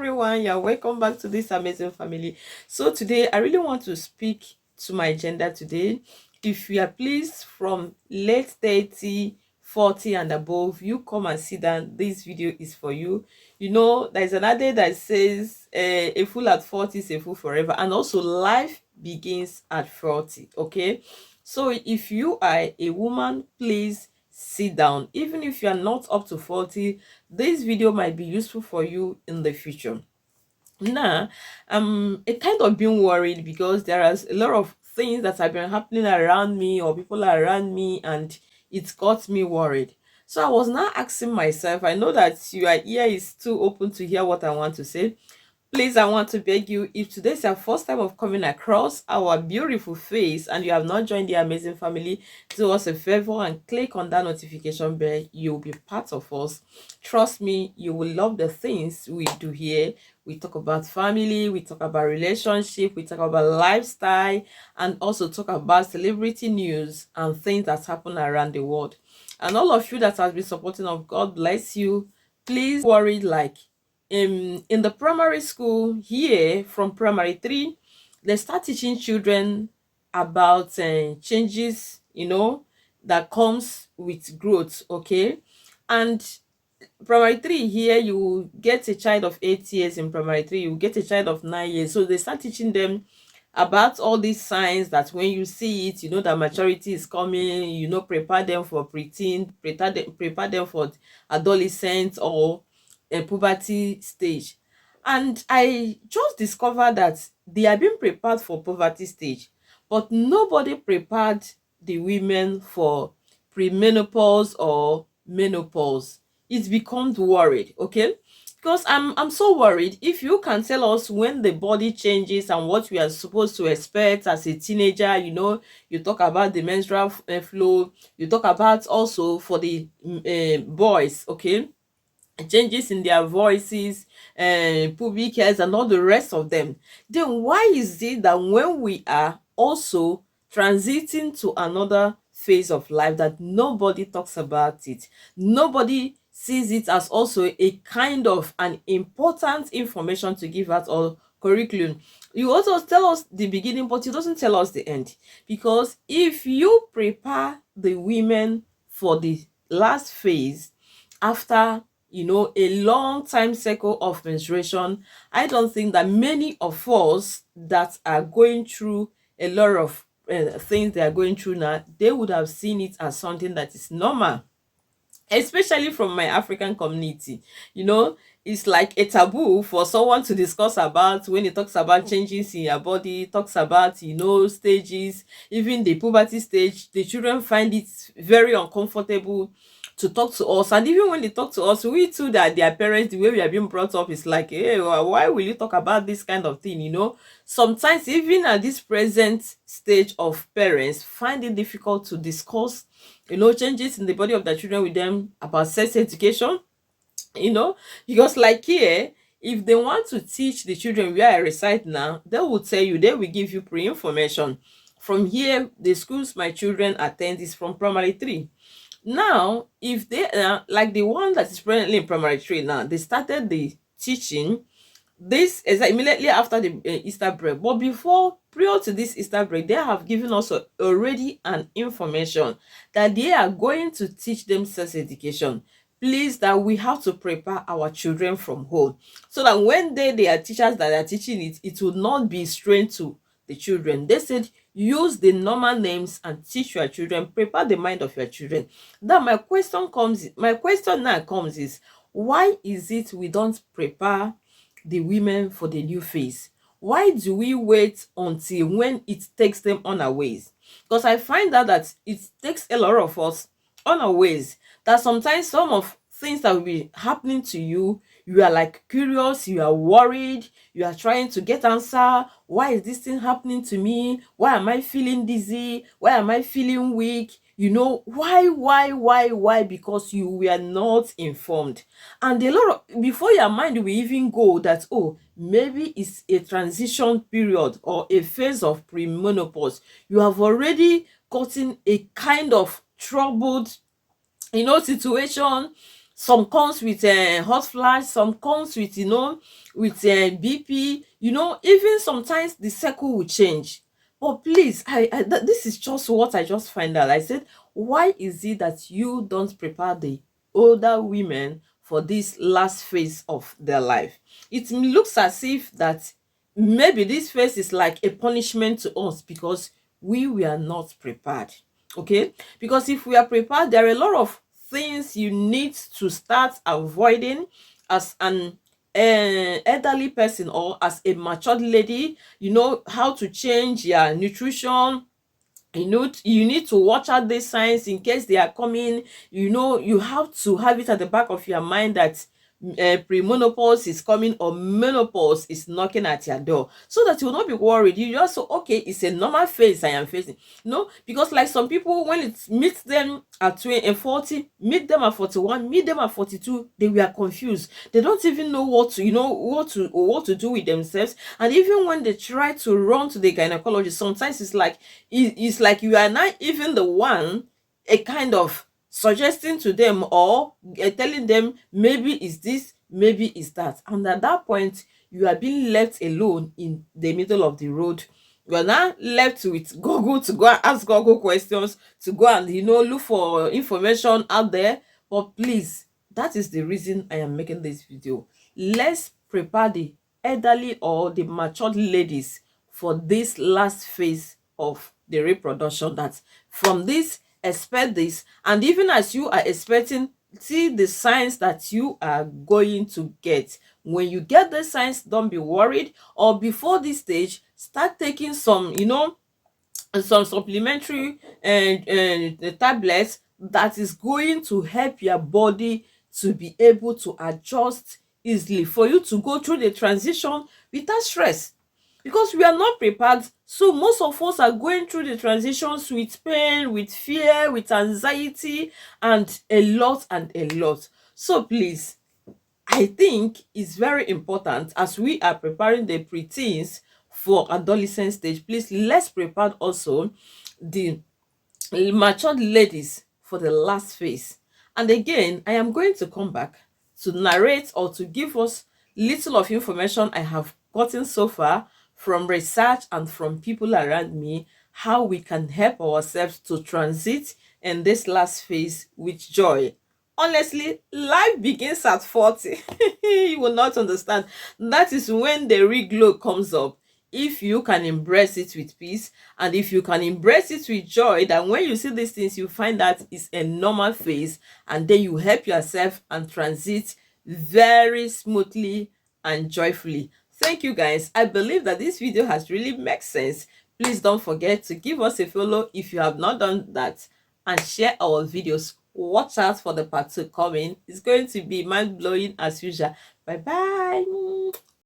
everyone. Yeah, welcome back to this amazing family. So today I really want to speak to my gender today. If you are pleased from late 30, 40 and above, you come and sit down. This video is for you. You know, there's another that says a fool at 40 is a fool forever, and also life begins at 40. Okay, so if you are a woman, please sit down. Even if you are not up to 40, this video might be useful for you in the future. Now, it kind of been worried because there is a lot of things that have been happening around me or people around me, and it got me worried. So I was now asking myself, I know that your ear is too open to hear what I want to say. Please, I want to beg you, if today's your first time of coming across our beautiful face and you have not joined the amazing family, do us a favor and click on that notification bell. You'll be part of us. Trust me, you will love the things we do here. We talk about family, we talk about relationship, we talk about lifestyle, and also talk about celebrity news and things that happen around the world. And all of you that has been supporting us, God bless you. Please worry, like in the primary school here, from primary 3, they start teaching children about changes, that comes with growth. Okay, and primary 3 here, you get a child of 8 years. In primary 3, you get a child of 9 years. So they start teaching them about all these signs that when you see it, you know that maturity is coming. Prepare them for preteen, prepare them for adolescent or a puberty stage. And I just discovered that they are being prepared for poverty stage, but nobody prepared the women for premenopause or menopause. It becomes worried. Okay, because I'm so worried. If you can tell us when the body changes and what we are supposed to expect as a teenager, you talk about the menstrual flow, you talk about also for the boys. Okay, changes in their voices, pubic hairs and all the rest of them. Then why is it that when we are also transiting to another phase of life, that nobody talks about it, nobody sees it as also a kind of an important information to give out, or curriculum? You also tell us the beginning, but you doesn't tell us the end. Because if you prepare the women for the last phase after a long time cycle of menstruation, I don't think that many of us that are going through a lot of things they are going through now, they would have seen it as something that is normal, especially from my African community. It's like a taboo for someone to discuss about. When it talks about changes in your body, talks about stages, even the puberty stage, the children find it very uncomfortable to talk to us. And even when they talk to us, we too, that their parents, the way we are being brought up is like, hey, why will you talk about this kind of thing? Sometimes even at this present stage of parents find it difficult to discuss changes in the body of their children with them about sex education. Because like here, if they want to teach the children where I reside now, they will tell you, they will give you pre-information. From here, the schools my children attend is from primary 3. Now, if they like the one that is presently in primary 3 now, they started the teaching. This is immediately after the Easter break, but prior to this Easter break, they have given us already an information that they are going to teach them sex education. Please, that we have to prepare our children from home, so that when they are teachers that are teaching it, it will not be strange to the children. They said use the normal names and teach your children, prepare the mind of your children. Now my question now comes is, why is it we don't prepare the women for the new phase? Why do we wait until when it takes them unawares? Because I find out that it takes a lot of us unawares, that sometimes some of things that will be happening to you, you are like curious, you are worried, you are trying to get answer. Why is this thing happening to me? Why am I feeling dizzy? Why am I feeling weak? Why? Because you were not informed. And a lot of, before your mind will even go that, oh, maybe it's a transition period or a phase of premenopause, you have already gotten a kind of troubled situation. Some comes with hot flash, some comes with, you know, with BP, you know, even sometimes the cycle will change. But please, this is just what I just find out. I said, why is it that you don't prepare the older women for this last phase of their life? It looks as if that maybe this phase is like a punishment to us because we were not prepared. Okay, because if we are prepared, there are a lot of things you need to start avoiding as an elderly person or as a matured lady. You know how to change your nutrition. You need to watch out these signs in case they are coming. You know, you have to have it at the back of your mind that premenopause is coming or menopause is knocking at your door, so that you will not be worried. You just say, okay, it's a normal phase I am facing. No, because like some people, when it meets them at 20 and 40, meet them at 41, meet them at 42, they were confused. They don't even know what to, you know, what to do with themselves. And even when they try to run to the gynecologist, sometimes it's like you are not even the one a kind of suggesting to them or telling them maybe is this, maybe is that, and at that point you are being left alone in the middle of the road. You are now left with Google to go and ask Google questions, to go and, you know, look for information out there. But please, that is the reason I am making this video. Let's prepare the elderly or the matured ladies for this last phase of the reproduction. That from this, expect this, and even as you are expecting, see the signs that you are going to get. When you get the signs, don't be worried, or before this stage, start taking some, you know, some supplementary tablets that is going to help your body to be able to adjust easily for you to go through the transition without stress, because we are not prepared. So most of us are going through the transitions with pain, with fear, with anxiety, and a lot and a lot. So please, I think it's very important as we are preparing the preteens for adolescent stage. Please, let's prepare also the matured ladies for the last phase. And again, I am going to come back to narrate or to give us little of information I have gotten so far from research and from people around me, how we can help ourselves to transit in this last phase with joy. Honestly, life begins at 40. You will not understand. That is when the real glow comes up. If you can embrace it with peace, and if you can embrace it with joy, that when you see these things, you find that it's a normal phase, and then you help yourself and transit very smoothly and joyfully. Thank you guys. I believe that this video has really made sense. Please don't forget to give us a follow if you have not done that, and share our videos. Watch out for the part 2 coming. It's going to be mind-blowing as usual. Bye bye.